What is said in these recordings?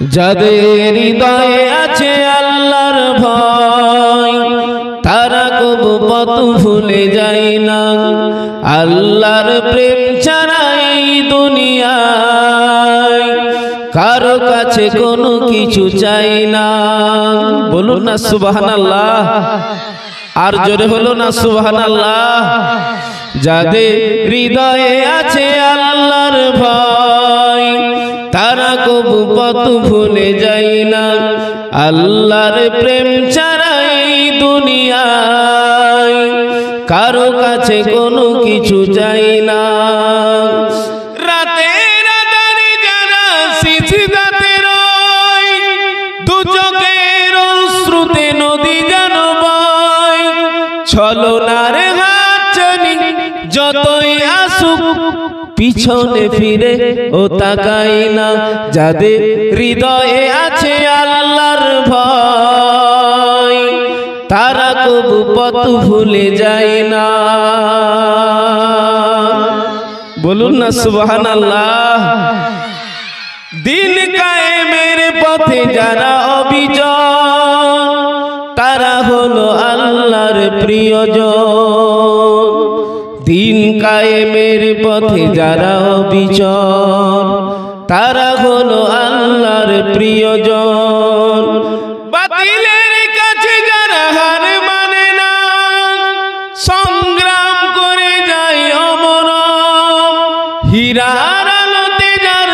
যাদের হৃদয়ে আছে আল্লাহর ভয় তারা কবু পথ ভুলে যায় না। আল্লাহর প্রেম ছাড়া এই দুনিয়ায় কারো কাছে কোনো কিছু চাই না। বলুন না সুবহানাল্লাহ, আর জোরে হলো না সুবহানাল্লাহ। যাদের হৃদয়ে আছে আল্লাহর ভয় তারা কবু পথ ভুলে যায় না। আল্লাহর প্রেম ছাড়া এই দুনিয়ায় কারো কাছে কোনো কিছু চাই না। রাতের আঁধারে যারা সিজদাতে রয়, দু চোখের অশ্রুতে নদী যেন বয়। ছলনার হাতছানি যতই আসুক পিছনে ফিরে ও তাকাই না। যাদের হৃদয়ে আছে আল্লাহর ভয় তারা কবু পথ ভুলে যায় না। বলুন না সুবহানাল্লাহ। দিন কায়েমের পথে যারা অবিচল তারা হলো আল্লাহর প্রিয়জন। দিন কায়েমের পথে যারা অবিচল তারা হলো আল্লাহর প্রিয়জন। বাতিলের কাছে যারা হার মানে না, সংগ্রাম করে যায় অমর। হীরার আলোতে যার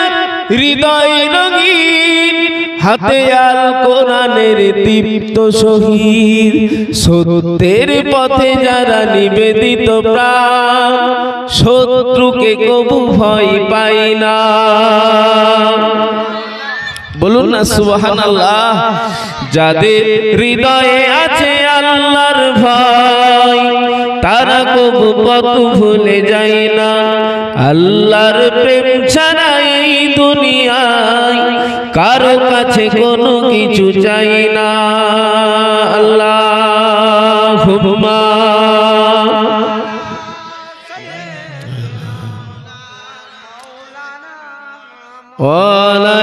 হৃদয় রঙিন, হাতে আল কোরআনের দীপ্ত শহীদ। সত্যের পথে যারা নিবেদিত প্রাণ শত্রুকে কবু ভয় পায় না। বলুন না সুবহানাল্লাহ। যাদের হৃদয়ে আছে আল্লাহর ভয় তারা কবু পথ ভুলে যায় না। আল্লাহর প্রেম ছাড়া এই দুনিয়ায় কারো কাছে কোনো কিছু চাই না। আল্লাহুম্মা ওয়ালা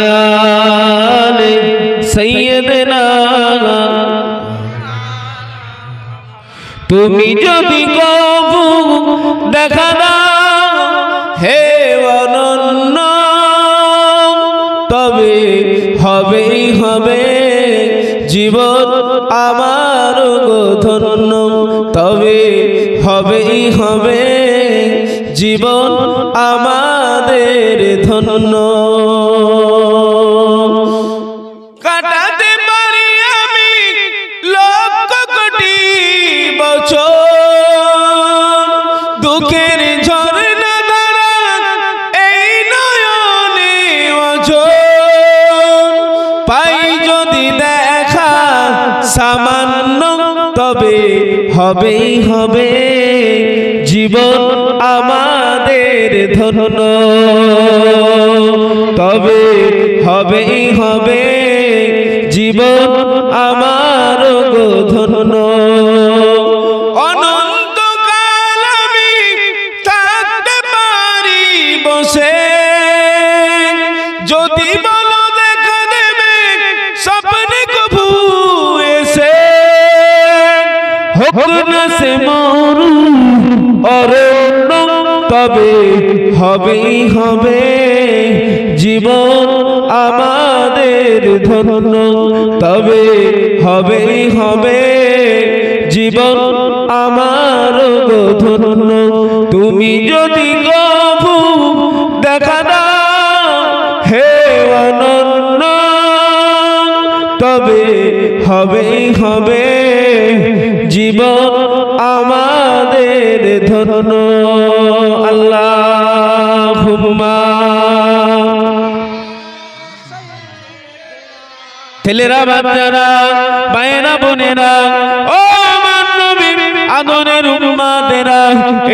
আলি সাইয়্যিদিনা। তুমি যদি কবু দেখা দাও হে অনন্য, তবে হবেই হবে জীবন আমার গো ধন্য। তবে হবেই হবে জীবন আমাদের ধন্য। কাটাতে পারি আমি লক্ষ কোটি বছর, দুঃখের ঝরনা দ্বারা এই নয়নে অঝর। পাই যদি দেখা সামান্য, তবে হবেই হবে জীবন আমাদের ধন্য। তবে হবেই হবে জীবন আমার গো ধন্য। অনন্তকাল আমি থাকতে পারি বসে, যদি বলো দেখা দেবে স্বপ্নে কবু এসে। হোক না সে মরু অরণ্য, তবে হবেই হবে জীবন আমাদের ধন্য। তবে হবেই হবে জীবন আমার গো ধন্য। তুমি যদি কবু দেখা দাও হে অনন্য, তবে হবেই হবে জীবন আমাদের ধন্য। আল্লাহুম্মা। ছেলেরা বাচ্চারা মায়েরা বোনেরা ও আমার নবী আদরের উম্মতেরা,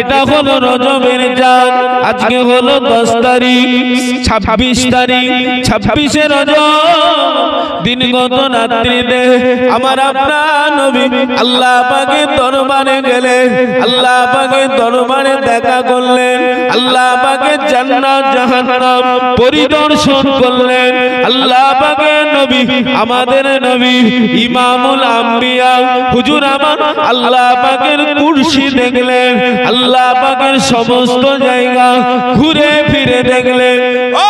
এটা হলো রজবের চাঁদ। আজকে হলো 10 তারিখ, 26 তারিখ, 26শে রজব দিনগত রাত্রিতে আমার আপনার নবী আল্লাহ পাকের দরবারে গেলেন, আল্লাহ পাকের দরবারে দেখা করলেন, আল্লাহ পাকের জান্নাত জাহান্নাম পরিদর্শন করলেন। আল্লাহ পাকের নবী আমাদের নবী ইমামুল আম্বিয়া হুজুর আমার আল্লাহ পাকের কুরসি দেখলেন, আল্লাহ পাকের সমস্ত জায়গা ঘুরে ফিরে দেখলেন। ও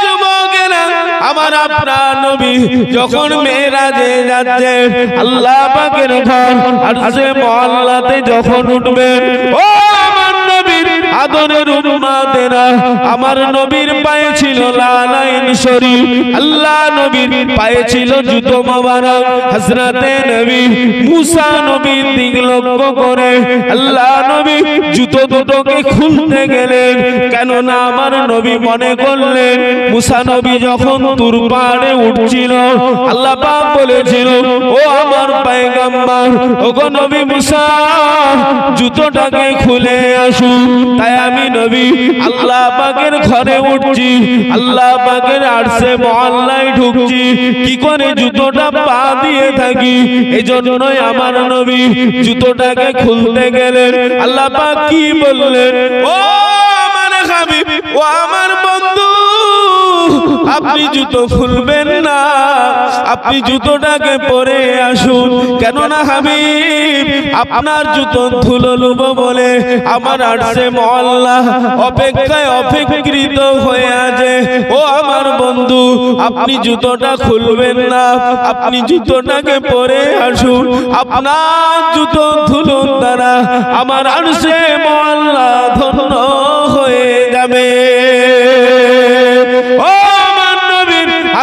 যুবকেরা, আমার আপনার নবী যখন মেরাজে যাচ্ছে আল্লাহ পাকের ঘর আরশে মুআল্লাতে যখন উঠবেন, ও আমার নবীর আদরের উম্মতেরা, আমার নবীর পায়ে ছিল লালাইন শরীফ, আল্লাহ নবীর পায়ে ছিল জুতো মোবারক। হযরতে নবী মুসা নবীর দিক লক্ষ্য করে আল্লাহ নবী জুতো দুটোকে খুলতে গেলেন, কেননা আমার নবী মনে করলেন মুসা নবী যখন তুর পাহাড়ে উঠছিল আল্লাহ পাক বলেছিল, ও আমার পয়গম্বর, ওগো নবী মুসা জুতোটাকে খুলে আসুন। তাই আমি নবী আল্লাহ পাকের ঘরে উঠছি, আল্লাহ পাকের আরশে মুআল্লায় ঢুকছি, কি করে জুতোটা পা দিয়ে থাকি। এজন্যই আমার নবী জুতোটাকে খুলতে গেলেন। আল্লাহ পাক কি বললেন, ও আমার হাবিব, ও আমার বন্ধু, আপনি জুতো খুলবেন না, আপনি জুতোটাকে পরে আসুন। কেননা হাবিব আপনার জুতো ধুলো লুব বলে আমার আরশে মুআল্লা অপেক্ষায় অপেক্ষিত হয়ে আছে। ও আমার বন্ধু, আপনি জুতোটা খুলবেন না, আপনি জুতোটাকে পরে আসুন। আপনার জুতো ধুলো দ্বারা আমার আরশে মুআল্লা ধন্য হয়ে যাবে। ও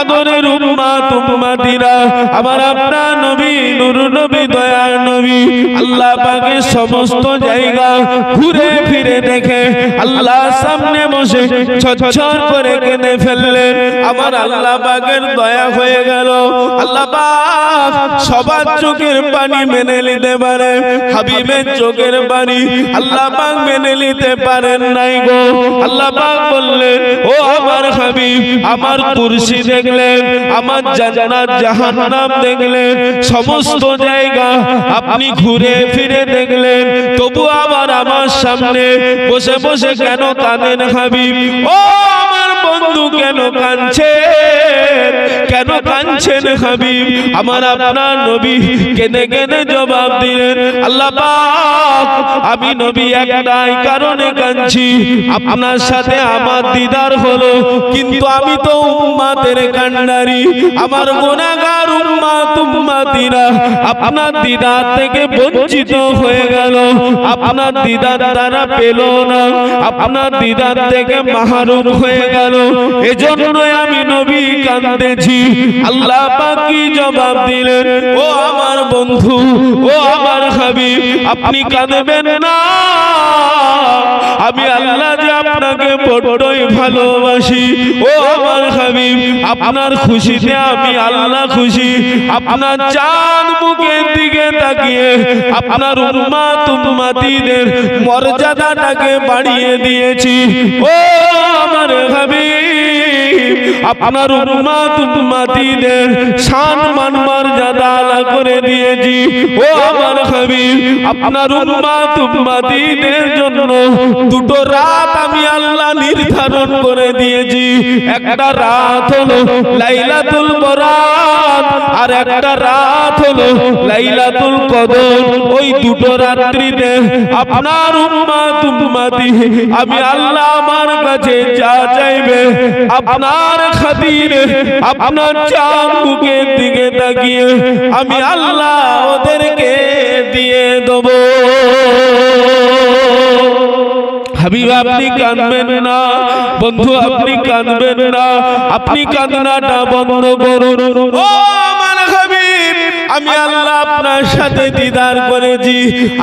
আদরের উম্মত উম্মতিরা, আমার আপনার নবী নূর নবী দয়ার নবী আল্লাহ পাকের সমস্ত জায়গা ঘুরে ফিরে দেখে আল্লাহ সামনে বসে ছটছট করে কেঁদে ফেললেন। আমার আল্লাহ পাকের দয়া হয়ে গেল। আল্লাহ পাক সবার চোখের পানি মেনে নিতে পারে, হাবিবের চোখের পানি আল্লাহ পাক মেনে নিতে পারেন নাই গো। আল্লাহ পাক বললেন, ও আমার হাবিব, আমার কুরসি দেখলেন, আমার জান্নাত জাহান্নাম দেখলেন, সমস্ত জায়গা আপনি ঘুরে ফিরে দেখলেন, তবু আবার আমার সামনে বসে বসে কেন কাঁদেন হাবিব? ও আমার বন্ধু, কেন কাঁদছেন, কেন কাঁদছেন হাবিব? আমার আপনার নবী কেঁদে কেঁদে জবাব দিলেন, আল্লাহ পাক, আমি নবী একটাই কারণে কাঁদছি, আপনার সাথে আমার দিদার হলো, কিন্তু আমি তো উম্মতের কান্ডারি, আমার গুনাহগার উম্মত উম্মতিরা আপনার দিদার থেকে বঞ্চিত হয়ে গেল, আপনার দিদার তারা পেল না, আপনার দিদার থেকে মাহরুম হয়ে গেল। এজন্যই আমি নবী কাঁদতেছি। আল্লাহ পাক কি জবাব দিলেন, ও আমার বন্ধু, ও আমার হাবিব, আপনি কাঁদবেন না, আমি আল্লাহ যে আপনাকে বড়ই ভালোবাসি। ও আমার হাবিব, আপনার খুশিতে আমি আল্লাহ খুশি। আপনার চাঁদ মুখের দিকে তাকিয়ে আপনার উম্মত উম্মতিদের মর্যাদাটাকে বাড়িয়ে দিয়েছি। ও আমার হাবিব, আপনার উম্মত উম্মতিদের শান মান মর্যাদা আলা করে দিয়েছি। ও আমার হাবিব, আপনার উম্মত উম্মতিদের জন্য দুটো রাত আমি আল্লাহ নির্ধারণ করে দিয়েছি। একটা রাত হলো লাইলাতুল বরাত, আর একটা রাত হলো লাইলাতুল কদর। ওই দুটো রাত্রিতে আপনার উম্মত উম্মতি আমি আল্লাহ আমার কাছে যা চাইবে আপনার খাতিরে, আপনার চাঁদ মুখের দিকে তাকিয়ে আমি আল্লাহ ওদেরকে দিয়ে দেব। হাবিব, আপনি কাঁদবেন না, বন্ধু আপনি কাঁদবেন না, আপনি কান্নাটা বন্ধ করুন। ও আমার হাবিব, আমি আল্লাহ আপনার সাথে দিদার করেছি,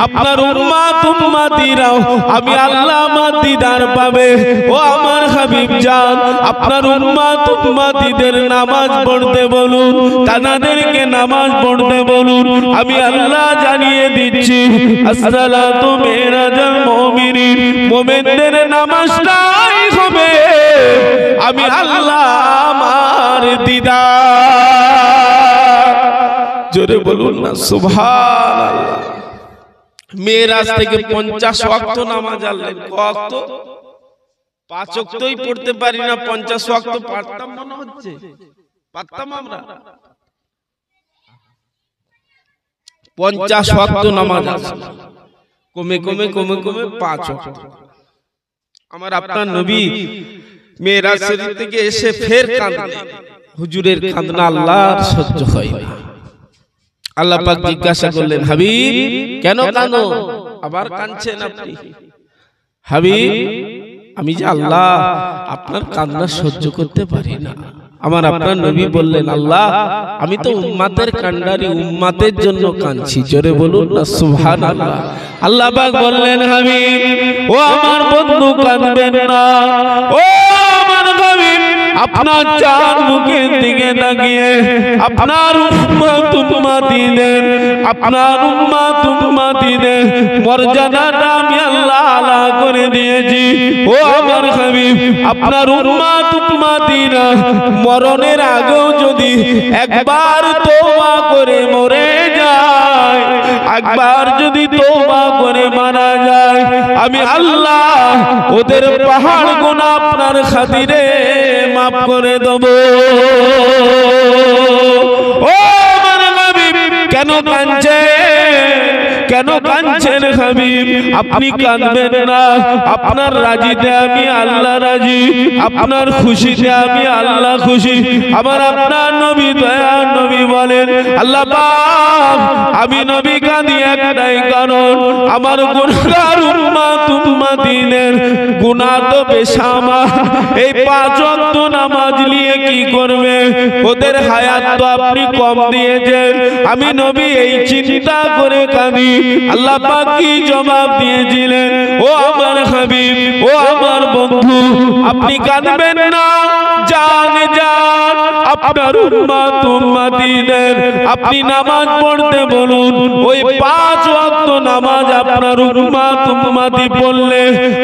আপনার উম্মত উম্মতিরাও আমি আল্লাহ আমার দিদার পাবে। ও আমার হাবিব জান, আপনার উম্মত উম্মতিদের নামাজ পড়তে বলুন, তাদেরকে নামাজ পড়তে বলুন। আমি আল্লাহ জানিয়ে দিচ্ছি, আসসালাতু মিরাজাল মুমিনিন, মুমিনদের নামাজটাই হবে আমি আল্লাহ আমার দিদার। জোরে বলুন না সুবহানাল্লাহ। মেরাজ থেকে 50 ওয়াক্ত নামাজ আনলেন। ওয়াক্ত 5 ওয়াক্তই পড়তে পারি না, 50 ওয়াক্ত পারতাম মনে হচ্ছে, পারতাম আমরা। 50 ওয়াক্ত নামাজ আছে, কমে কমে কমে কমে 5 ওয়াক্ত। আমার আপনার নবী মেরাজ শরীফ থেকে এসে ফের কাঁদলেন। হুজুরের কান্না আল্লাহর সহ্য হয় না। আল্লাহ পাক জিজ্ঞাসা করলেন, হাবিব কেন কাঁদো? আবার কাঁদছেন আপনি? হাবিব আমি যে আল্লাহ আপনার কান্না সহ্য করতে পারি না। আমার আপনার নবী বললেন, আল্লাহ আমি তো উম্মতের কান্ডারি, উম্মতের জন্য কাঁদছি। জোরে বলুন না সুবহানাল্লাহ। আল্লাহ পাক বললেন, হাবিব ও আমার বন্ধু কাঁদবেন না। ও আমার হাবিব আপনার চার মুখের দিকে তাকিয়ে আপনার উম্মত উম্মতিদের, আপনার উম্মত উম্মতিদের মর্যাদাটা আমি আল্লাহ আলা করে দিয়েছি। ও আমার হাবিব আপনার উম্মত উম্মতিরা মরণের আগেও যদি একবার তওবা করে মরে যায়, একবার যদি তওবা করে মারা যায়, আমি আল্লাহ ওদের পাহাড় গুনাহ আপনার খাতিরে মাফ করে দেব। ও আমার হাবিব কেন কাঁদছেন? কেন কাঁদছেন হাবিব? আপনি কাঁদবেন না। আপনার রাজিতে আমি আল্লাহ রাজি, আপনার খুশিতে আমি আল্লাহ খুশি। আমার আপনার নবী দয়ার নবী বলেন, আল্লাহ পাক আমি নবী কাঁদি একটাই কারণ, আমার গুনাহগার উম্মত উম্মতিদের গুনাহ তো বেশামার। এই 5 ওয়াক্ত নামাজ নিয়ে কি করবে? ওদের হায়াত তো আপনি কম দিয়েছেন। আমি নবী এই চিন্তা করে কাঁদি। আল্লাহ পাক কি জবাব দিয়েছিলেন? ও আমার হাবিব, ও আমার বন্ধু, আপনি কাঁদবেন না। জান জান আপনার উম্মত উম্মতিদের আপনি নামাজ পড়তে বলুন। ওই 5 ওয়াক্ত নামাজ আপনার উম্মত উম্মতি পড়লে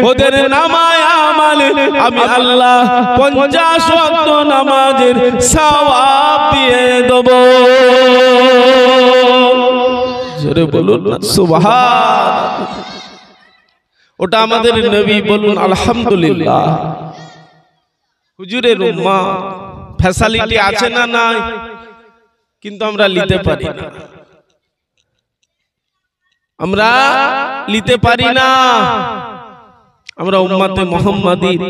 ওদের নামায় আমালে আমি আল্লাহ 50 ওয়াক্ত নামাজের সওয়াব দিয়ে দেব। জোরে বলুন না সুবহানাল্লাহ। ওটা আমাদের নবী, বলুন আলহামদুলিল্লাহ। হুজুরের উম্মাহ ফ্যাসিলিটি আছে না নাই? কিন্তু আমরা নিতে পারি না, আমরা নিতে পারি না। আমরা উম্মতে মুহাম্মাদীর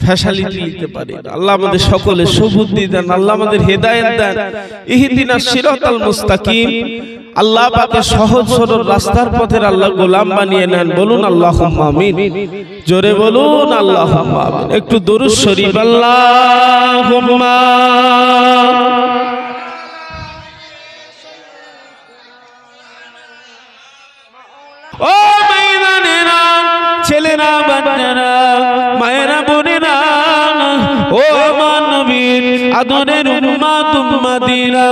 ফ্যাসিলিটি নিতে পারি না। আল্লাহ আমাদের সকলে সুবুদ্ধি দেন, আল্লাহ আমাদের হেদায়েত দেন। ইহদিনাস সিরাতাল মুস্তাকিম। আল্লাহ পাকের সহজ সরল রাস্তার পথের আল্লাহ গোলাম বানিয়ে নেন। বলুন আল্লাহুম্মা আমিন। জোরে বলুন আল্লাহুম্মা আমিন। একটু দরুদ শরীফ আল্লাহুম্মা। ও মাইদানেরা, ছেলেরা, বাচ্চারা, মায়েরা, বোনেরা, ও আমার নবীর আদরের উম্মত উম্মতিরা,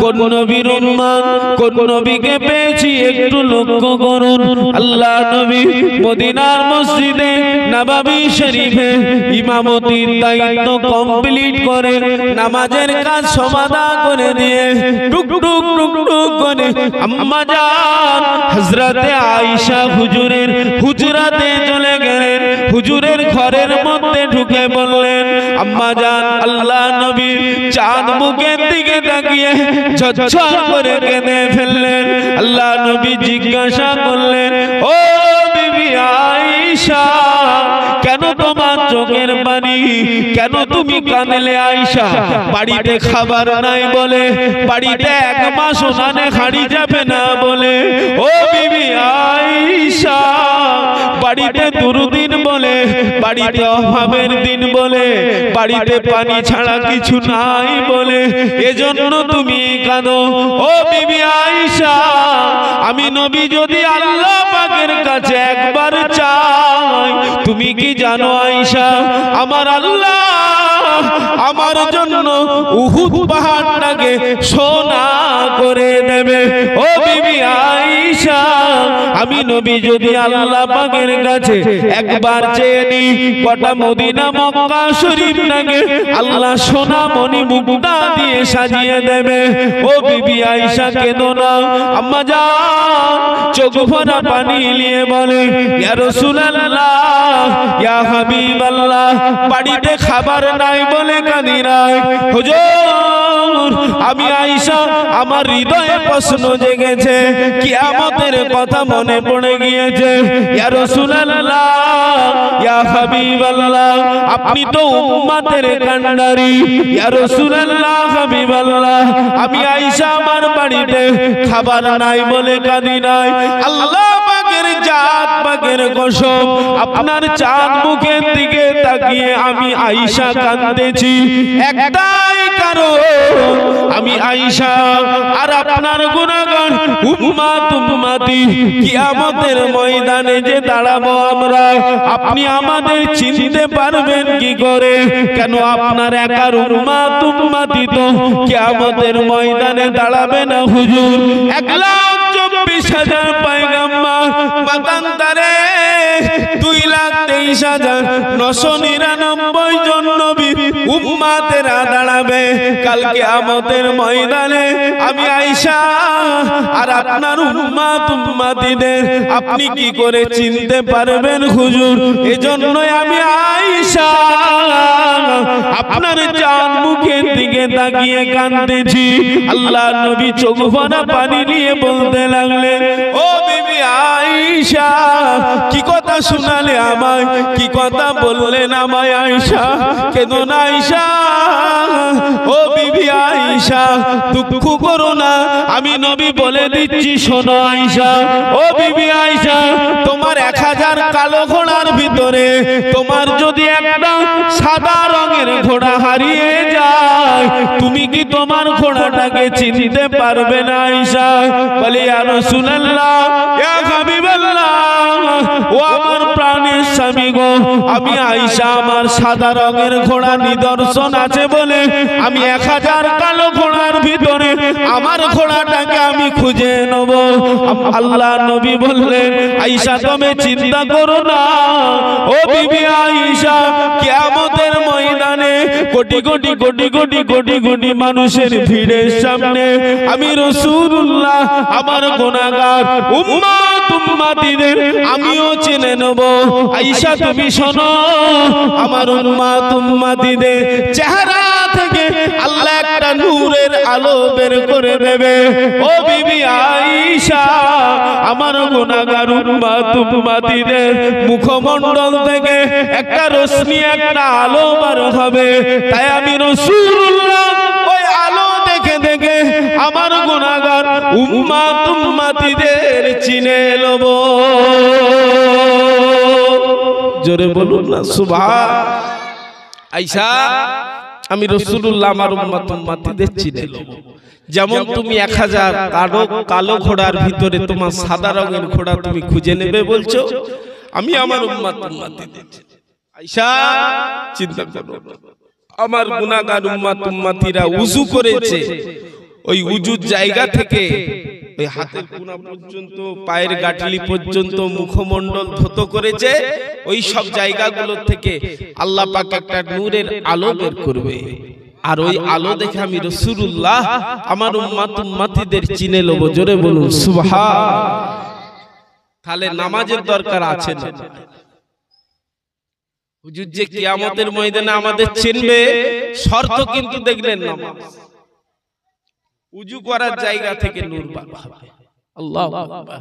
কোন নবীর উম্মত, কোন নবীকে পেয়েছি একটু লক্ষ্য করুন। আল্লাহ নবী মদিনার মসজিদে নববী শরীফে ইমামতির দায়িত্ব কমপ্লিট করে নামাজের কাজ সমাধা করে দিয়ে টুক টুক টুক টুক করে আম্মা জান হযরতে আয়েশা হুজুরের হুজরাতে চলে গেলেন। হুজুরের ঘরের মধ্যে ঢুকে বললেন, আম্মা জান আল্লাহ নবী চাঁদ মুখের দিকে তাকিয়ে ঝরঝর করে কেঁদে ফেললেন। আল্লাহ নবী জিজ্ঞাসা করলেন, ও বিবি আয়েশা, কেন তোমার চোখের পানি, কেন তুমি কাঁদলে আয়েশা? বাড়িতে খাবার নাই বলে, বাড়িতে 1 মাস ওখানে হাঁড়ি যাবে না বলে, ও বিবি আয়েশা বাড়িতে দুর্দিন বলে, বাড়িতে অভাবের দিন বলে, বাড়িতে পানি ছাড়া কিছু নাই বলে এজন্য তুমি কাঁদো। ও বিবি আয়েশা, আমি নবী যদি আল্লাহ পাকের কাছে একবার চাই, তুমি কি জানো আয়েশা, আমার আল্লাহ আমার জন্য উহুদ পাহাড়টাকে সোনা করে দেবে। ও বিবি আয়েশা আয়েশা আমি নবী যদি আল্লাহ পাকের কাছে একবার চেয়ে নি গোটা মদিনা মক্কা শরীফ নাকে আল্লাহ সোনা মণি মুক্তা দিয়ে সাজিয়ে দেবে। ও বিবি আয়েশা কেঁদো না। আম্মা জান চোখ ভরা পানি নিয়ে বলে ইয়া রাসূলুল্লাহ ইয়া হাবিবাল্লাহ বাড়িতে খাবার নাই বলে কাঁদি নাই। হুজুর আমি আয়েশা আমার হৃদয়ে প্রশ্ন জেগেছে, কিয়ামতের কথা মনে পড়ে গিয়েছে। ইয়া রাসূলুল্লাহ ইয়া হাবিবাল্লাহ আপনি তো উম্মতের কান্ডারি। ইয়া রাসূলুল্লাহ হাবিবাল্লাহ আমি আয়েশা আমার বাড়িতে খাবার নাই বলে কাঁদি নাই। আল্লাহ পাকের জাত পাকের কসম আপনার চাঁদ মুখের দিকে তাকিয়ে আমি আয়েশা কাঁদতেছি একটাই কারণ, আমি আয়েশা আর আপনার গুনাহগার উম্মত উম্মতি কিয়ামতের ময়দানে যে দাঁড়াবো আমরা, আপনি আমাদের চিনতে পারবেন কি করে? কেন আপনার একার উম্মত উম্মতি তো কিয়ামতের ময়দানে দাঁড়াবে না হুজুর। 1,24,000 পয়গম্বর মতান্তরে 2,23,999 জন নবী উম্মতেরা দাঁড়াবে কাল কিয়ামতের ময়দানে। আমি আয়েশা আর আপনার উম্মত উম্মতিদের আপনি কি করে চিনতে পারবেন হুজুর? এজন্যই আমি আয়েশা আপনার চাঁদ মুখের দিকে তাকিয়ে কাঁদতেছি। আল্লাহ নবী চোখ ভরা পানি নিয়ে বলতে লাগলেন ও বিবি আয়েশা কি কথা শোনালে আমায়, কি কথা বললেন আমায় আয়েশা? কেঁদো না আয়েশা। ও বিবি আয়েশা দুঃখ করো না, আমি নবী বলে দিচ্ছি শোনো আয়েশা। ও বিবি আয়েশা তোমার 1000 কালো ঘোড়ার ভিতরে তোমার যদি একটা সাদা রঙের ঘোড়া হারিয়ে যায় তুমি কি তোমার ঘোড়াটাকে চিনতে পারবে না আয়েশা? বলে ইয়া রাসূলুল্লাহ ইয়া হাবিবাল্লাহ ও আমার প্রাণের স্বামী গো, আমি আয়েশা আমার সাদা রঙের ঘোড়া নিদর্শন আছে বলে আমি 1000 কালো ঘোড়ার ভিতরে আমার ঘোড়াটাকে আমি খুঁজে নেব। আল্লাহ নবী বললেন আয়েশা তুমি চিন্তা করো না। ও বিবি আয়েশা কিয়ামতের ময়দানে কোটি কোটি কোটি কোটি কোটি কোটি মানুষের ভিড়ের সামনে আমি রাসূলুল্লাহ আমার গুনাহগার উম্মত উম্মতিদের আমিও চিনে নেব। আয়েশা তুমি শোনো আমার উম্মত উম্মতিদের চেহারা থেকে আল্লাহ একটা নূরের আলো বের করে দেবে। ও বিবি আয়েশা আমার গুনাহগার উম্মত উম্মতিদের মুখমণ্ডল থেকে একটা রশ্মি একটা আলো বার হবে। তাই আমি রাসূলুল্লাহ ওই আলো দেখে দেখে আমার গুনাহগার উম্মত উম্মতিদের চিনে নেব। জোরে বলুন না সুবহান। আয়েশা আমি রাসূলুল্লাহ আমার উম্মত উম্মতিদের চিনে নেব। যেমন তুমি 1000 কালো ঘোড়ার ভিতরে তোমার সাদা রঙের ঘোড়া তুমি খুঁজে নেবে বলছো, আমি আমার উম্মত উম্মতিদের আয়েশা চিন্তা করো। আমার গুনাহগার উম্মত উম্মতিরা উযু করেছে, ওই উযুর জায়গা থেকে ওই হাতের কোনা পর্যন্ত পায়ের গাঁটলি পর্যন্ত মুখমণ্ডল ধৌত করেছে, ওই সব জায়গাগুলো থেকে আল্লাহ পাক একটা নূরের আলো বের করবে। আর ওই আলো দেখে আমি রাসূলুল্লাহ আমার উম্মত উম্মতিদের চিনে নেব। জোরে বলুন সুবহান। তাহলে নামাজের দরকার আছে না? হুজুর যে কিয়ামতের ময়দানে আমাদের চিনবে শর্ত কিন্তু দেখলেন নামাজ। উযু করার জায়গা থেকে নূর বার হবে। আল্লাহু আকবার।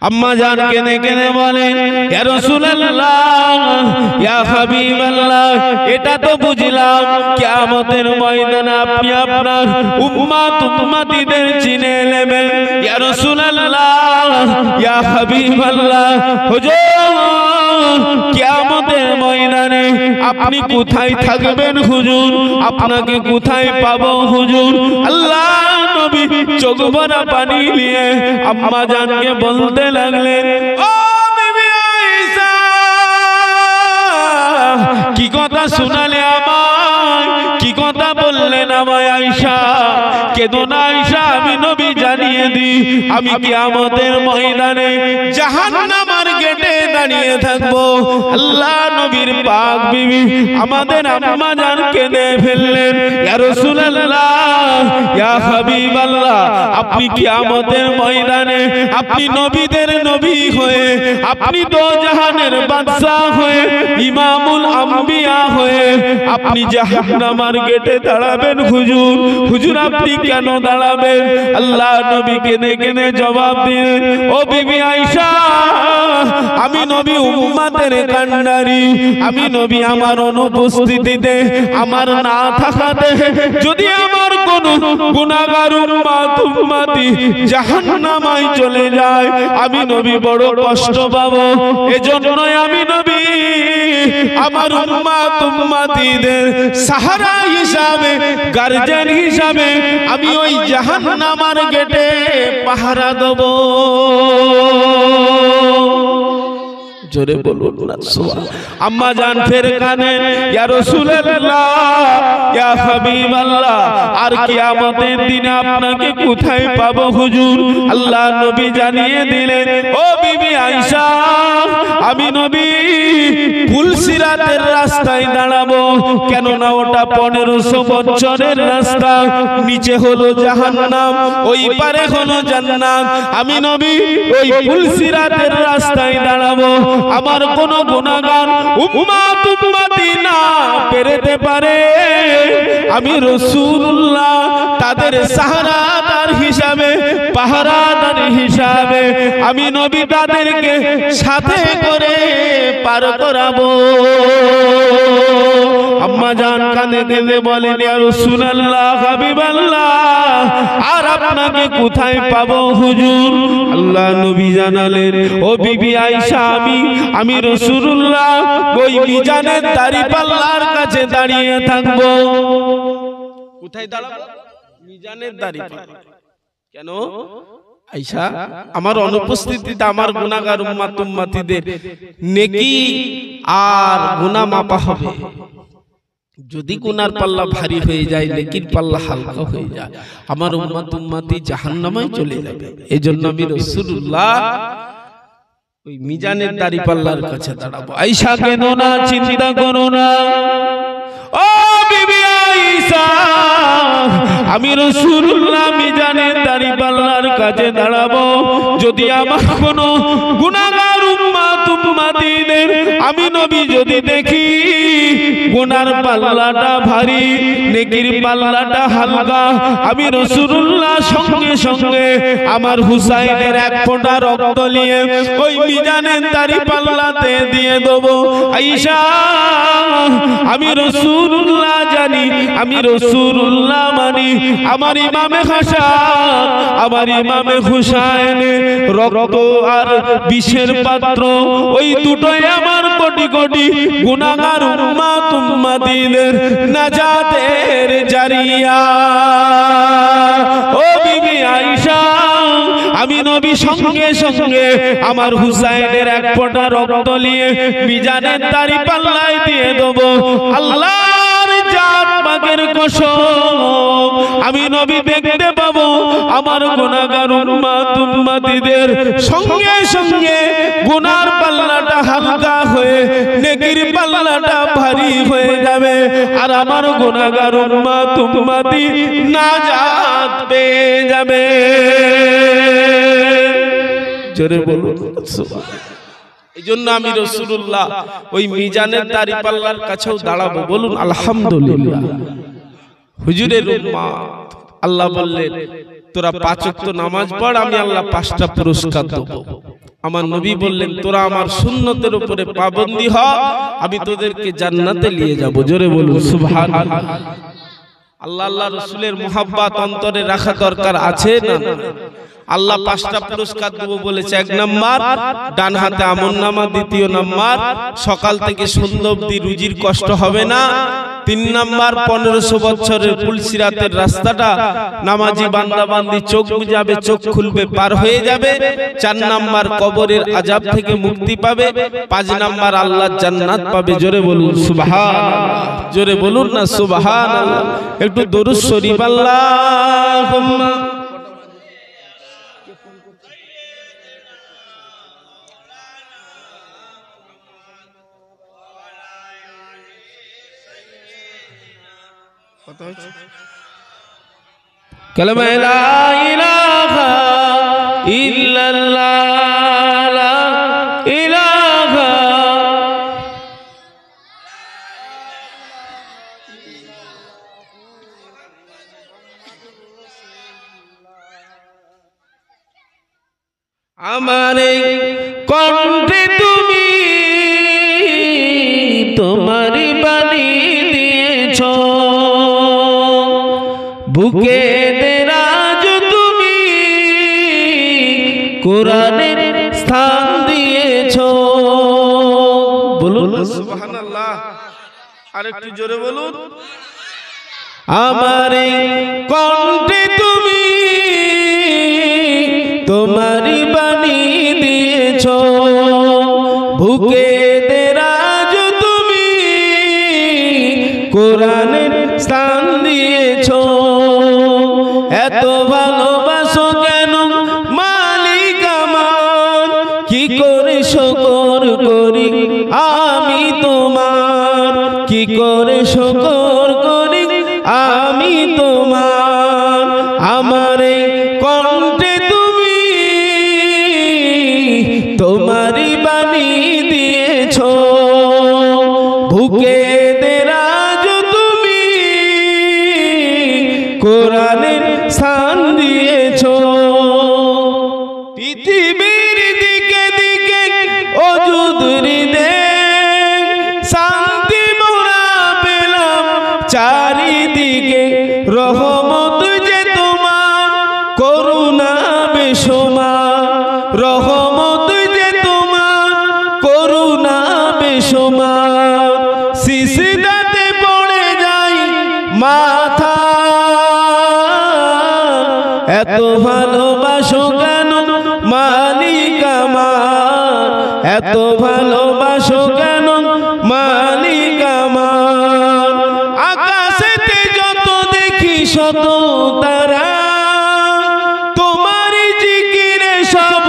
আম্মা জান কেনে কেনে বলেন ইয়া রাসূলুল্লাহ ইয়া হাবিবাল্লাহ এটা তো বুঝলাম কিয়ামতের ময়দানে আপনি আপনার উম্মত উম্মতিদের চিনে নেবেন। ইয়া রাসূলুল্লাহ ইয়া হাবিবাল্লাহ হুজুর কিয়ামতের ময়দানে আপনি কোথায় থাকবেন হুজুর? আপনাকে কোথায় পাবো হুজুর? আল্লাহ নবী চোখ ভরা পানি নিয়ে আম্মা জানকে বলতে লাগলেন ও বিবি আয়েশা কি কথা শোনালে আমায়, কি কথা বললেন আমায় আয়েশা? কেঁদো না আয়েশা, আমি নবী জানিয়ে জানিয়ে দিই, আমি কিয়ামতের ময়দানে জাহান্নামের গেটে দাঁড়িয়ে থাকবো। আল্লাহ নবীর পাক বিবি আমাদের আম্মা জান কেঁদে ফেললেন, ইয়া রাসূলুল্লাহ, ইয়া হাবিবাল্লাহ, আপনি কিয়ামতের ময়দানে আপনি নবীদের নবী হয়ে, আপনি দো জাহানের বাদশা হয়ে, ইমামুল আম্বিয়া হয়ে আপনি জাহান্নামের গেটে দাঁড়াবেন হুজুর। হুজুর আপনি কেন দাঁড়াবেন? আল্লাহ নবী কেঁদে কেঁদে জবাব দিলেন, ও বিবি আয়েশা, আমি নবী উম্মতের কান্ডারি, আমি নবী আমার অনুপস্থিতিতে, আমার না থাকাতে যদি আমার কোন গুনাহগার উম্মতি জাহান্নামে চলে যায়, আমি নবী বড় কষ্ট পাবো। এজন্যই আমি নবী আমার উম্মতিদের সাহারা হিসাবে, গার্জিয়ান হিসাবে আমি ওই জাহান্নামের গেটে পাহারা দেব। জোরে বলুন না সুবহানাল্লাহ। আম্মা জান ফের কানে, ইয়া রাসূলুল্লাহ, ইয়া হাবিবাল্লাহ, আর কিয়ামতের দিনে আপনাকে কোথায় পাবো হুজুর? আল্লাহ নবী জানিয়ে দিলেন, ও বিবি আয়েশা, আমি নবী ফুলসিরাতের রাস্তায় দাঁড়াবো। কেন না ওটা 1500 বছরের রাস্তা, নিচে হলো জাহান্নাম, ওই পারে হলো জান্নাত। আমি নবী ওই ফুলসিরাতের রাস্তায় দাঁড়াবো। আমার কোন গুনাহগার উম্মতি না পেরেতে পারে, আমি রাসূলুল্লাহ তাদের সাহারাদার হিসাবে, পাহারাদার হিসাবে আমি নবী তাদেরকে সাথে করে পার করাবো। আম্মা জান কাঁদে কেঁদে বলেন, ইয়া রাসূলুল্লাহ, হাবিবাল্লাহ, আর আপনাকে কোথায় পাবো হুজুর? আল্লাহ নবী জানালেন, ও বিবি আয়েশা, আমি রাসূলুল্লাহ ওই মিজানের দাঁড়িপাল্লার কাছে দাঁড়িয়ে থাকবো। কোথায় দাঁড়াবো? মিজানের দাঁড়িপাল্লা। কেন? আয়েশা, আমার অনুপস্থিতিতে আমার গুনাহগার উম্মতিদের নেকি আর গুনাহ মাপা হবে। যদি গুনার পাল্লা ভারী হয়ে যায়, নেকির পাল্লা হালকা হয়ে যায়, আমার উম্মতি জাহান্নামে চলে যাবে। এজন্য আমি রাসূলুল্লাহ ওই মিজানের দাঁড়িপাল্লার কাছে দাঁড়াবো। আয়েশা কেন না, চিন্তা করো না, ও বিবি আয়েশা, আমি রাসূলুল্লাহ মিজানের দাঁড়িপাল্লার কাছে দাঁড়াবো। যদি আমার কোনো গুনাহগার উম্মতিদের আমি নবী যদি দেখি গুনার পাল্লাটা ভারী, নেকির পাল্লাটা হালকা, আমি রাসূলুল্লাহ সঙ্গে সঙ্গে আমার হুসাইনের এক ফোঁটা রক্ত নিয়ে ওই মিজানের দাঁড়িপাল্লাতে দিয়ে দেবো। আয়েশা, আমি রাসূলুল্লাহ জানি, আমি রাসূলুল্লাহ মানি। আমার ইমামে হাসান, আমার ইমামে হুসাইন রক্ত আর বিষের পাত্র, ওই দুটোই আমার কোটি কোটি গুনাহগার উম্মতিদের নাজাতের জারিয়া। ও বিবি আয়েশা, আমি নবী সঙ্গে সঙ্গে আমার হুসাইনের এক ফোঁটা রক্ত নিয়ে মিজানের দাঁড়িপাল্লায় দিয়ে দেবো। আল্লাহর জাত পাকের কসম, আমি নবী দেখতে পাবো আমার গুনাহগার উম্মতিদের সঙ্গে সঙ্গে গুনার পাল্লাটা হালকা হয়ে নেকির পাল্লাটা ভারী হয়ে যাবে, আর আমার গুনাহগার উম্মতি নাজাত পেয়ে যাবে। জোরে বলুন সুবহানাল্লাহ। এই জন্য আমি রাসূলুল্লাহ ওই মিজানের দাঁড়িপাল্লার কাছেও দাঁড়াবো। বলুন আলহামদুলিল্লাহ। হুজুরের উম্মত, আল্লাহ বললেন, তোরা 5 ওয়াক্ত নামাজ পড়, আমি আল্লাহ 5টা পুরস্কার দেব। আমার নবী বললেন, তোরা আমার সুন্নতের উপরে পাবন্দী হ, আমি তোদেরকে জান্নাতে নিয়ে যাব। জোরে বলুন সুবহানাল্লাহ। আল্লাহ আল্লাহ রাসূলের মুহাব্বত অন্তরে রাখা দরকার আছে না? আল্লাহ 5টা পুরস্কার দেব বলেছে। 1 নাম্বার ডান হাতে আমলনামা, 2 নাম্বার সকাল থেকে সন্ধ্যা অবধি রুজির কষ্ট হবে না, 3 নাম্বার 1500 বছরের ফুলসিরাতের রাস্তাটা নামাজি বান্দা বান্দি চোখ বুঝাবে, চোখ খুলবে, পার হয়ে যাবে। 4 নাম্বার কবরের আযাব থেকে মুক্তি পাবে। 5 নাম্বার আল্লাহর জান্নাত পাবে। জোরে বলুন সুবহানাল্লাহ। জোরে বলুন না সুবহানাল্লাহ। একটু দরুদ শরীফ আল্লাহুম্মা কালেমা লা ইলাহা ইল্লাল্লাহ লা ইলাহা আমার কণ্ঠে তুমি তোমারই বাণী দিয়েছ বুকে দেরাজ তুমি কোরআনের স্থান দিয়েছ বলুন সুবহানাল্লাহ আরেকটু জোরে বলুন আমার কণ্ঠে তুমি তোমারই বাণী দিয়েছ বুকে দেরাজ তুমি কোরআনের স্থান দিয়েছ এত ভালোবাসো কেন মালিক আমার কি করে শুকর করি আমি তোমার কি করে শুকর করি আমি তোমার আমার কণ্ঠে তুমি তোমারই বাণী দিয়েছ বুকে দেরাজ তুমি কোরআনের স্থান দিয়েছ পৃথিবীর দিকে দিকে অযুদরি দে শান্তি মোরা পেলাম চারিদিকে রহমত যে তোমার করুণা বেসুমার রহমত যে তোমার করুণা বেসুমার সিজদাতে পড়ে যাই মাথা এত ভালোবাসো কেন মালিক আমার এত ভালোবাসো কেন মালিক আমার আকাশেতে যত দেখি শত তারা তোমারই জিকিরে সব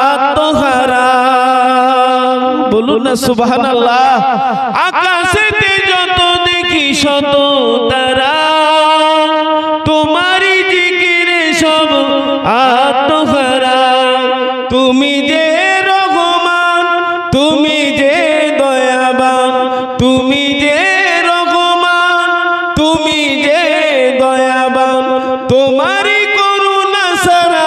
আত্মহারা বলুন না সুবহানাল্লাহ আকাশেতে যত দেখি শত তারা তোমারই জিকিরে সব আত্মহারা তুমি যে রহমান তুমি যে দয়াবান তুমি যে রহমান তুমি যে দয়াবান তোমারই করুণা সারা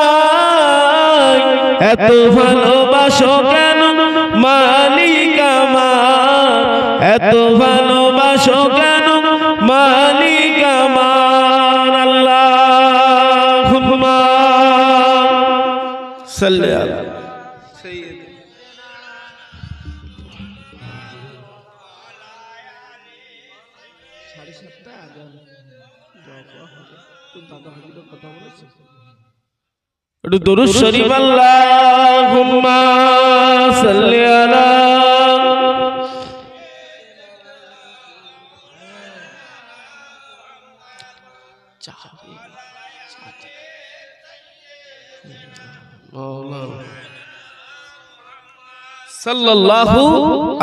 দুনিয়ায় এত ভালোবাসো কেন মালিক আমার এত ভালোবাসো কেন মালিক আমার আল্লাহুম্মা সাল্লি আলা একটু দরুদ শরীফ আল্লাহুম্মা সাল্লি আলা সাল্লাল্লাহু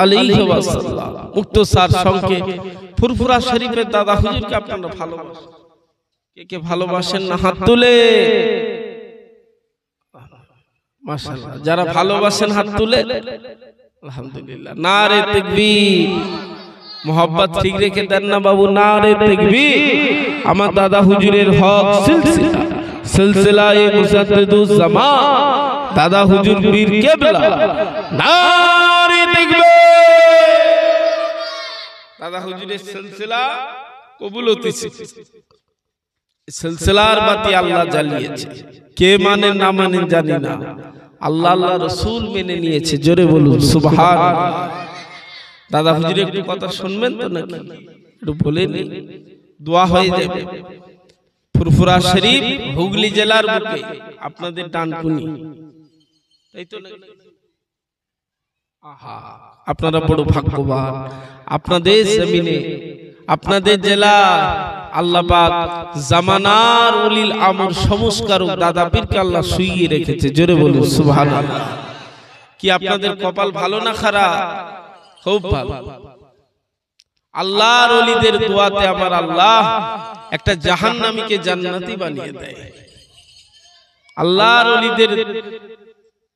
আলাইহি ওয়াসাল্লাম মুক্তসার সঙ্গে ফুরফুরা শরীফের দাদা হুজুরকে আপনারা ভালোবাসেন কে কে ভালোবাসেন না হাত তুলে মাশাআল্লাহ যারা ভালোবাসেন হাত তুলে আলহামদুলিল্লাহ নারে তাকবীর मोहब्बत ठीक रेखे देन ना बाबू नारे तकबीर আমার দাদা হুজুরের হক সিলসিলা সিলসিলায়ে মুজাদ্দিদুজ জামান দাদা হুজুর পীর কেবলা নারে তাকবীর দাদা হুজুরের সিলসিলা কবুল হতেছে সিলসিলার বাতি আল্লাহ জ্বালিয়েছে কে মানে না মানে জানি না আল্লাহ আল্লাহ রাসূল মেনে নিয়েছে জোরে বলুন সুবহানাল্লাহ দাদা হুজুর একটু কথা শুনবেন তো নাকি একটু বলেন দোয়া হয়ে যাবে ফুরফুরা শরীফ হুগলি জেলার বুকে আপনাদের ডানকুনি তাই তো নাকি আহা আপনারা বড় ভাগ্যবান আপনাদের জমিনে আপনাদের জেলা আল্লাহ পাক জামানার উলিল আমর সংস্কারক দাদা পীরকে আল্লাহ শুইয়ে রেখেছে জোরে বলুন সুবহানাল্লাহ কি আপনাদের কপাল ভালো না খারাপ খুব ভালো আল্লাহর ওলিদের দোয়াতে আমার আল্লাহ একটা জাহান্নামীকে জান্নাতি বানিয়ে দেয়। আল্লাহর ওলিদের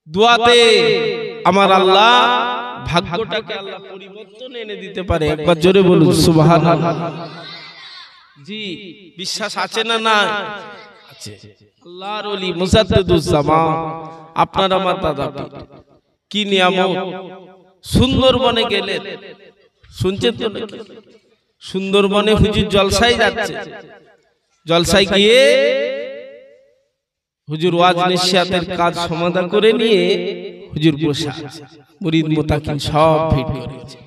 দোয়াতে আমার আল্লাহ ভাগ্যটাকে আল্লাহ পরিবর্তন এনে দিতে পারে। একবার জোরে বলুন সুবহানাল্লাহ। জি, বিশ্বাস আছে না? না আছে। আল্লাহর ওলি মুজাদ্দিদুজ জামান আপনার আমার দাদা কি নিয়ামত। সুন্দরবনে গেলেন, শুনছেন তো নাকি? সুন্দরবনে হুজুর জলসায় যাচ্ছে, জলসায় গিয়ে হুজুর ওয়াজ নসিহতের কাজ সমাধা করে নিয়ে হুজুর বসে আছে, মুরিদ মুতাকিন সব ভিড় করেছে।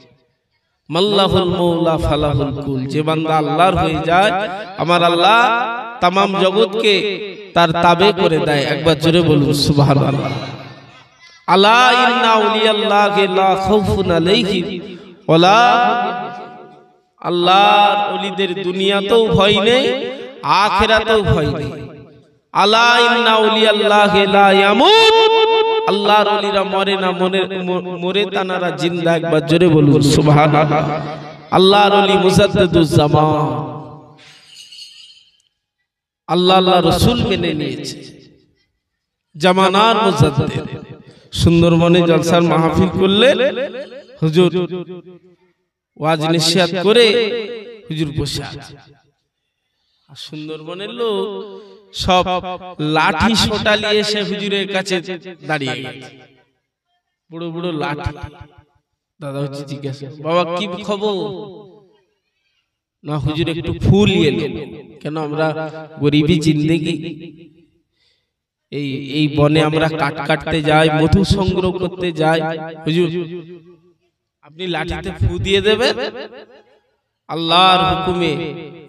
মাল্লাহুল মাওলা ফালাহুল কুল, যে বান্দা আল্লাহর হয়ে যায় আমার আল্লাহ तमाम জগৎকে তার তাবে করে দেয়। একবার জোরে বলুন সুবহানাল্লাহ। আলা ইন্না আউলিয়াল্লাহি লা খাউফুন আলাইহিম ওয়ালা, আল্লাহর ওলিদের দুনিয়াতেও ভয় নেই, আখিরাতেও ভয় নেই। আলা ইন্না আউলিয়াল্লাহি লা ইয়ামুত, আল্লাহর ওলিরা মরে না, মরে তানারা জিন্দা। একবার জোরে বলুন সুবহানাল্লাহ। আল্লাহর ওলি মুজাদ্দিদুজ জামান, আল্লাহ আল্লাহ রাসূল মেনে নিয়েছে, জামানার মুজাদ্দিদ। সুন্দরবনে জলসার মাহফিল করলেন, হুজুর ওয়াজ নসিহত করে হুজুর বসে আছে। আর সুন্দরবনের লোক সব লাঠি সোটা নিয়ে এসে হুজুরের কাছে দাঁড়িয়ে গেছে, বড় বড় লাঠি। দাদা হচ্ছে জিজ্ঞাসা, বাবা কি খবর? না হুজুর একটু ফুল এলো। কেন? আমরা গরিবী জিন্দেগি, এই বনে আমরা কাট কাটতে যাই, মধু সংগ্রহ করতে যাই। হুজুর আপনি লাঠিতে ফু দিয়ে দেবেন, আল্লাহর হুকুমে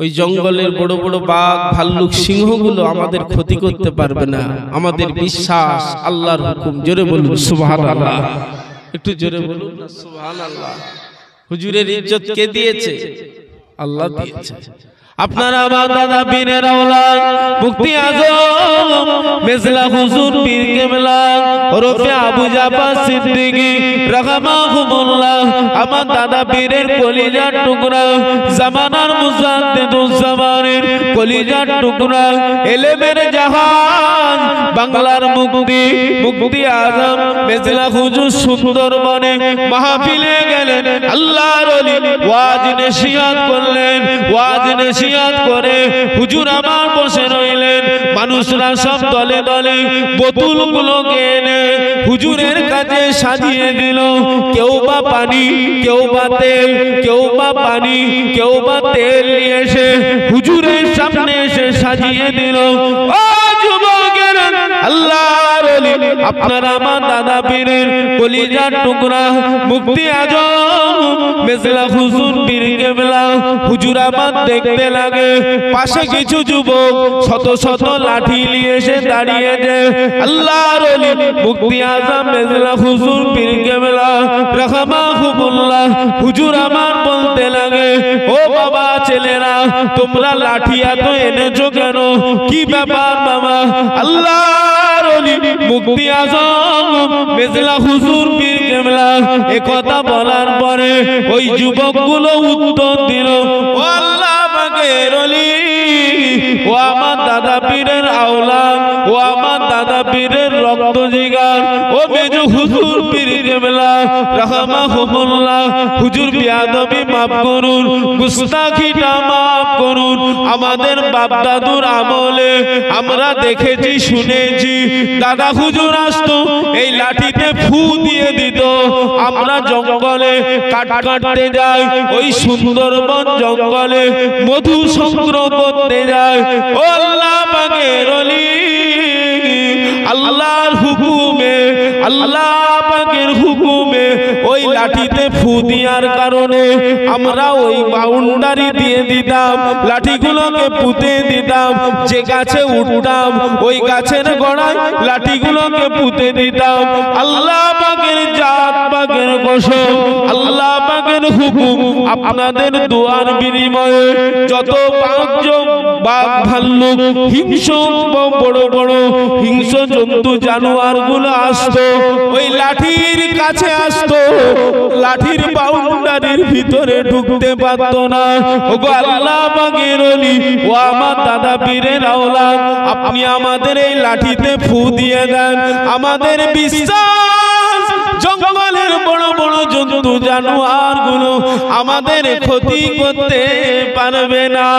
ওই জঙ্গলের বড় বড় বাঘ ভাল্লুক সিংহগুলো আমাদের ক্ষতি করতে পারবে না। আমাদের বিশ্বাস, আল্লাহর হুকুম। জোরে বলুন সুবহানাল্লাহ। একটু জোরে বলুন না সুবহানাল্লাহ। হুজুরের ইজ্জত কে দিয়েছে? আল্লাহ দিয়েছে। আপনারা আমার দাদা পীরের আওলাদ মুফতি আজম মেজলা হুজুর পীর কেবলা ওরফে আবু জাফর সিদ্দিকী রাহমাহুল্লাহ, আমার দাদা পীরের কলিজার টুকরা, জামানার মুজাদ্দিদুজ জামানের কলিজার টুকরা, ইলমের জাহান বাংলার মুফতি আজম মেজলা হুজুর সুন্দরবনে মাহফিলে গেলেন। আল্লাহর ওলি ওয়াজ নসিহত করলেন। ওয়াজ নসিহত করে হুজুর আমার বসে রইলেন। মানুষরা সব দলে দলে বোতলগুলোকে এনে হুজুরের কাছে সাজিয়ে দিল। কেউ বা পানি, কেউ বা তেল, কেউ বা পানি, কেউ বা তেল নিয়ে এসে হুজুরের সামনে এসে সাজিয়ে দিল। ও যুবকেরা, আল্লাহর ওলি আপনারা আমার দাদা পীরের কলিজার টুকরা মুফতি আজম মেজলা হুজুর পীর কেবলা হুজুর আমার দেখতে লাগে। পাশে কিছু যুবক শত শত লাঠি নিয়ে এসে দাঁড়িয়ে যায়। আল্লাহর ওলি মুফতি আজম মেজলা হুজুর পীর কেবলা রাহমাহুল্লাহ হুজুর আমার বলতে লাগে, ও বাবা ছেলেরা, তোমরা লাঠি এত এনেছো কেন? কি ব্যাপার বাবা? আল্লাহর ওলি মুফতি আজম মেজলা হুজুর পীর কেবলা এ কথা বলার পরে ওই যুবকগুলো উত্তর দিল, ও আল্লাহ পাকের ওলি, ও আমার দাদা পীরের আওলাদ, ও আমার দাদা পীরের রক্ত জিগার, ও মেজ হুজুর পীর কেবলা রাহমাহুল্লাহ, হুজুর বিয়াদবি মাফ করুন, গুস্তাখিটা মাফ করুন। আমাদের বাপ দাদুর আমলে আমরা দেখেছি, শুনেছি, দাদা হুজুর আসতো এই লাঠিতে ফু দিয়ে দিত। আমরা জঙ্গলে কাট কাটতে যাই, ওই সুন্দরবন জঙ্গলে মধু সংগ্রহ করতে যাই। ও আল্লাহ পাকের ওলি, আল্লাহর হুকুমে, আল্লাহ পাকের হুকুমে ওই লাঠিতে ফু দেওয়ার কারণে আমরা ওই বাউন্ডারি দিয়ে দিতাম, লাঠিগুলোকে পুঁতে দিতাম। যে গাছে উঠতাম ওই গাছের গোড়ায় লাঠিগুলোকে পুঁতে দিতাম। আল্লাহ পাকের পাকের জাত পাকের কসম, আল্লাহ পাকের হুকুম, আপনাদের দোয়ার বিনিময়ে যত বাঘ ভাল্লুক হিংস্র বড় বড় হিংস্র জন্তু জানোয়ার গুলো আসতো, ওই লাঠির কাছে আসতো, লাঠির বাউন্ডারির ভিতরে ঢুকতে পারতো না। ওগো আল্লাহ পাকের ওলি, ও আমার দাদা পীরের আওলাদ, আপনি আমাদের এই লাঠিতে ফু দিয়ে দেন। আমাদের বিশ্বাস জঙ্গলের বড় বড় জন্তু জানোয়ার গুলো আমাদের ক্ষতি করতে পারবে না।